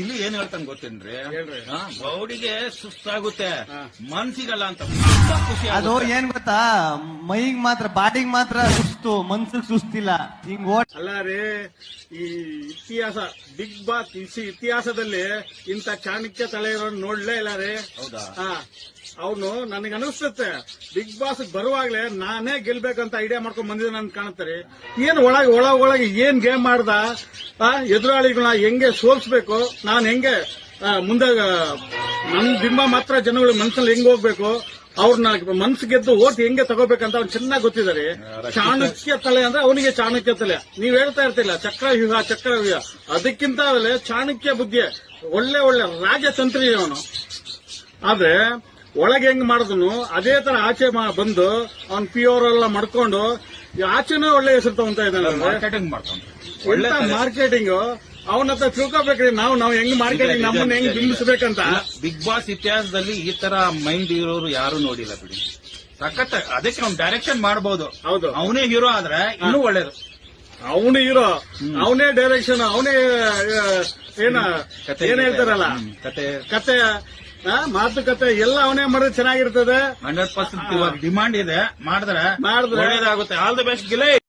ಇಲ್ಲಿ ಏನ್ ಹೇಳ್ತಾನೆ ಗೊತ್ತೇನ್ರಿ, ಬೌಡಿಗೆ ಸುಸ್ತಾಗುತ್ತೆ, ಮನ್ಸಿಗಲ್ಲ ಅಂತ ಖುಷಿ. ಅದು ಏನ್ ಗೊತ್ತಾ, ಮೈಗ್ ಮಾತ್ರ, ಬಾಡಿಗೆ ಮಾತ್ರ ಸುಸ್ತು, ಮನ್ಸಿಗೆ ಸುಸ್ತಿಲ್ಲ. ಹಿಂಗ್ ಅಲ್ಲ ರೀ, ಈ ಇತಿಹಾಸ ಬಿಗ್ ಬಾಸ್ ಇತಿಹಾಸದಲ್ಲಿ ಇಂತ ಚಾಣಕ್ಯ ತಲೆ ಇರೋನ್ ನೋಡ್ಲೇ ಇಲ್ಲ ರೀ. ಹೌದಾ? ಅವನು ನನಗೆ ಅನಿಸ್ತತೆ ಬಿಗ್ ಬಾಸ್ ಬರುವಾಗ್ಲೇ ನಾನೇ ಗೆಲ್ಬೇಕಂತ ಐಡಿಯಾ ಮಾಡ್ಕೊಂಡ್ ಬಂದಿದ್ದಾನೆ ಅಂತ ಕಾಣುತ್ತಾರೆ. ಏನ್ ಒಳಗೆ ಏನ್ ಗೇಮ್ ಮಾಡ್ದ, ಎದುರಾಳಿಗಳನ್ನ ಹೆಂಗೆ ಸೋಲ್ಸ್ಬೇಕು, ನಾನ್ ಹೆಂಗೆ ಮುಂದೆ ನನ್ ಬಿಂಬ ಮಾತ್ರ ಜನಗಳ ಮನಸ್ಸಲ್ಲಿ ಹೆಂಗ್ ಹೋಗ್ಬೇಕು, ಅವ್ರನ್ನ ಮನ್ಸು ಗೆದ್ದು ಓಟ್ ಹೆಂಗೆ ತಗೋಬೇಕಂತ ಅವ್ನು ಚೆನ್ನಾಗಿ ಗೊತ್ತಿದ್ದಾರೆ. ಚಾಣಕ್ಯ ತಲೆ ಅಂದ್ರೆ ಅವನಿಗೆ ಚಾಣಕ್ಯ ತಲೆ. ನೀವ್ ಹೇಳ್ತಾ ಇರ್ತಿಲ್ಲ ಚಕ್ರವ್ಯೂಹ, ಅದಕ್ಕಿಂತ ಚಾಣಕ್ಯ ಬುದ್ಧಿ, ಒಳ್ಳೆ ರಾಜತಂತ್ರಿ ಅವನು. ಆದ್ರೆ ಒಳಗೆ ಹೆಂಗ್ ಮಾಡಿದ್ನು ಅದೇ ತರ ಆಚೆ ಬಂದು ಅವ್ನ್ ಪಿಯೋರ್ ಎಲ್ಲ ಮಾಡ್ಕೊಂಡು ಆಚೆನೂ ಒಳ್ಳೆ ಹೆಸರು ತಗೊಂತ ಇದ್ದಾನೆ. ಮಾರ್ಕೆಟಿಂಗ್ ಮಾಡ್ತಾನೆ, ಮಾರ್ಕೆಟಿಂಗ್ ಅವನ ಹತ್ರ ತಿಳ್ಕೊಬೇಕ್ರಿ. ನಾವು ಹೆಂಗ್ ಮಾರ್ಕೆಟಿಂಗ್ ನಮ್ಮನ್ನ ಹೆಂಗ್ ಬಿಂಬಿಸಬೇಕಂತ. ಬಿಗ್ ಬಾಸ್ ಇತಿಹಾಸದಲ್ಲಿ ಈ ತರ ಮೈಂಡ್ ಇರೋರು ಯಾರು ನೋಡಿಲ್ಲ ಬಿಡಿ. ಸಖತ್, ಅದಕ್ಕೆ ಅವ್ನು ಡೈರೆಕ್ಷನ್ ಮಾಡಬಹುದು. ಹೌದು, ಅವನೇ ಹೀರೋ ಆದ್ರೆ ಇನ್ನೂ ಒಳ್ಳೇದು. ಅವನು ಹೀರೋ, ಅವನೇ ಡೈರೆಕ್ಷನ್, ಅವನೇ ಏನ್ ಹೇಳ್ತಾರಲ್ಲ ಕತೆ ಮಾತುಕತೆ ಎಲ್ಲ ಅವನೇ ಮಾಡಿದ್ರೆ ಚೆನ್ನಾಗಿರ್ತದೆ. 100% ಡಿಮಾಂಡ್ ಇದೆ, ಮಾಡಿದ್ರೆ ಒಳ್ಳೇದಾಗುತ್ತೆ. All the best ಗಿಲೇ.